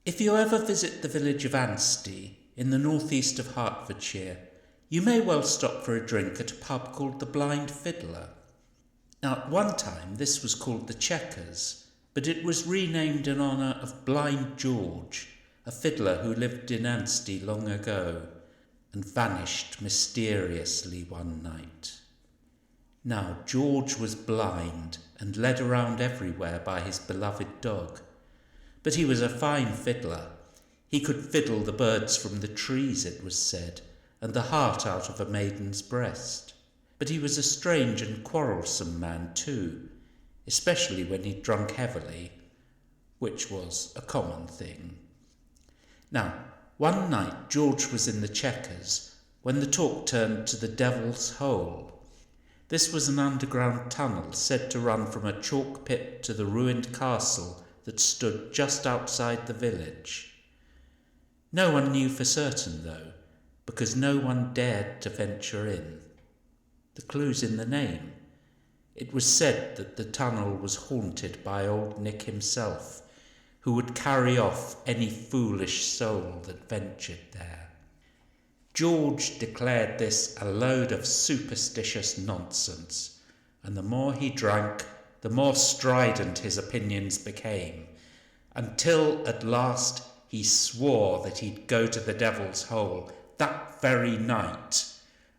If you ever visit the village of Anstey in the northeast of Hertfordshire, you may well stop for a drink at a pub called the Blind Fiddler. Now, at one time this was called the Checkers, but it was renamed in honour of Blind George, a fiddler who lived in Anstey long ago and vanished mysteriously one night. Now, George was blind and led around everywhere by his beloved dog. But he was a fine fiddler. He could fiddle the birds from the trees, it was said, and the heart out of a maiden's breast. But he was a strange and quarrelsome man too, especially when he'd drunk heavily, which was a common thing. Now, one night George was in the Checkers when the talk turned to the Devil's Hole. This was an underground tunnel said to run from a chalk pit to the ruined castle that stood just outside the village. No one knew for certain, though, because no one dared to venture in. The clue's in the name. It was said that the tunnel was haunted by old Nick himself, who would carry off any foolish soul that ventured there. George declared this a load of superstitious nonsense, and the more he drank, the more strident his opinions became, until at last he swore that he'd go to the Devil's Hole that very night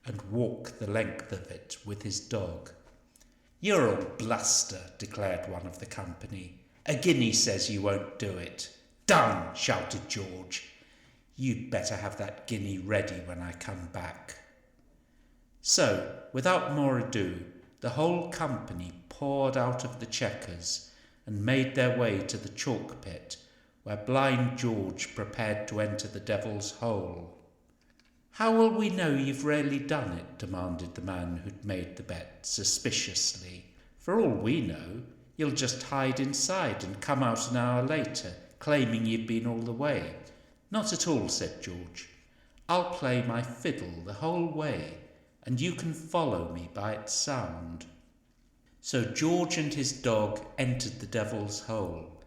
and walk the length of it with his dog. "You're all bluster," declared one of the company. "A guinea says you won't do it." "Done!" shouted George. "You'd better have that guinea ready when I come back." So, without more ado, the whole company poured out of the Checkers and made their way to the chalk pit, where Blind George prepared to enter the Devil's Hole. "How will we know you've really done it?" demanded the man who'd made the bet, suspiciously. "For all we know, you'll just hide inside and come out an hour later, claiming you've been all the way." "Not at all," said George. "I'll play my fiddle the whole way, and you can follow me by its sound." So George and his dog entered the Devil's Hole,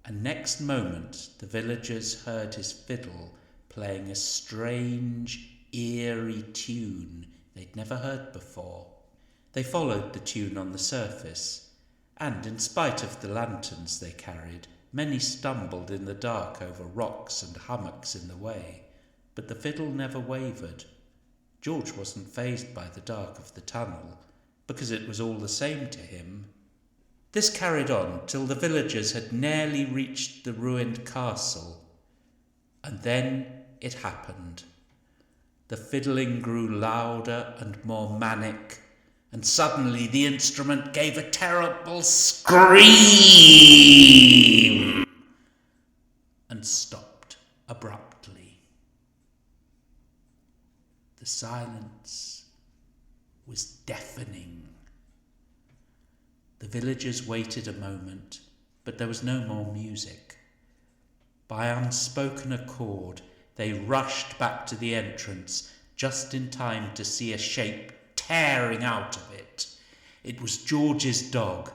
and next moment the villagers heard his fiddle playing a strange, eerie tune they'd never heard before. They followed the tune on the surface, and in spite of the lanterns they carried, many stumbled in the dark over rocks and hummocks in the way, but the fiddle never wavered. George wasn't fazed by the dark of the tunnel, because it was all the same to him. This carried on till the villagers had nearly reached the ruined castle, and then it happened. The fiddling grew louder and more manic, and suddenly the instrument gave a terrible scream and stopped abruptly. The silence was deafening. The villagers waited a moment, but there was no more music. By unspoken accord, they rushed back to the entrance just in time to see a shape tearing out of it. It was George's dog,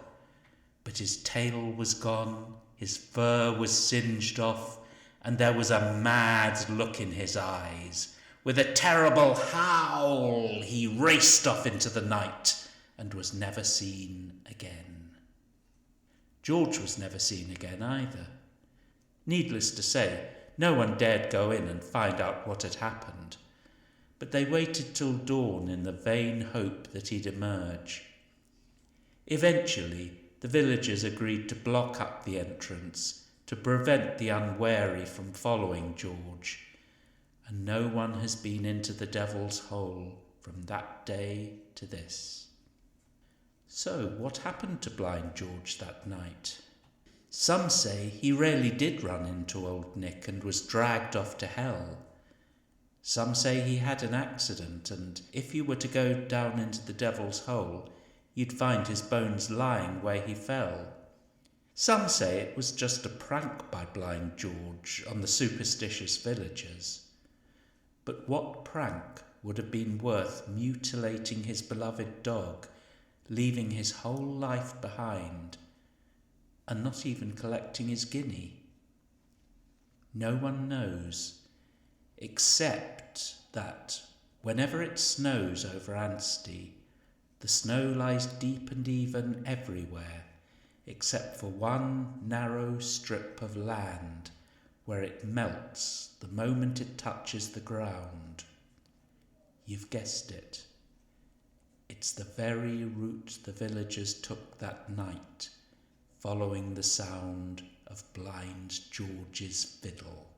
but his tail was gone, his fur was singed off, and there was a mad look in his eyes. With a terrible howl, he raced off into the night and was never seen again. George was never seen again either. Needless to say, no one dared go in and find out what had happened, but they waited till dawn in the vain hope that he'd emerge. Eventually, the villagers agreed to block up the entrance to prevent the unwary from following George, and no one has been into the Devil's Hole from that day to this. So, what happened to Blind George that night? Some say he really did run into old Nick and was dragged off to hell. Some say he had an accident, and if you were to go down into the Devil's Hole, you'd find his bones lying where he fell. Some say it was just a prank by Blind George on the superstitious villagers. But what prank would have been worth mutilating his beloved dog, leaving his whole life behind, and not even collecting his guinea? No one knows, except that whenever it snows over Anstey, the snow lies deep and even everywhere, except for one narrow strip of land where it melts the moment it touches the ground. You've guessed it. It's the very route the villagers took that night, following the sound of Blind George's fiddle.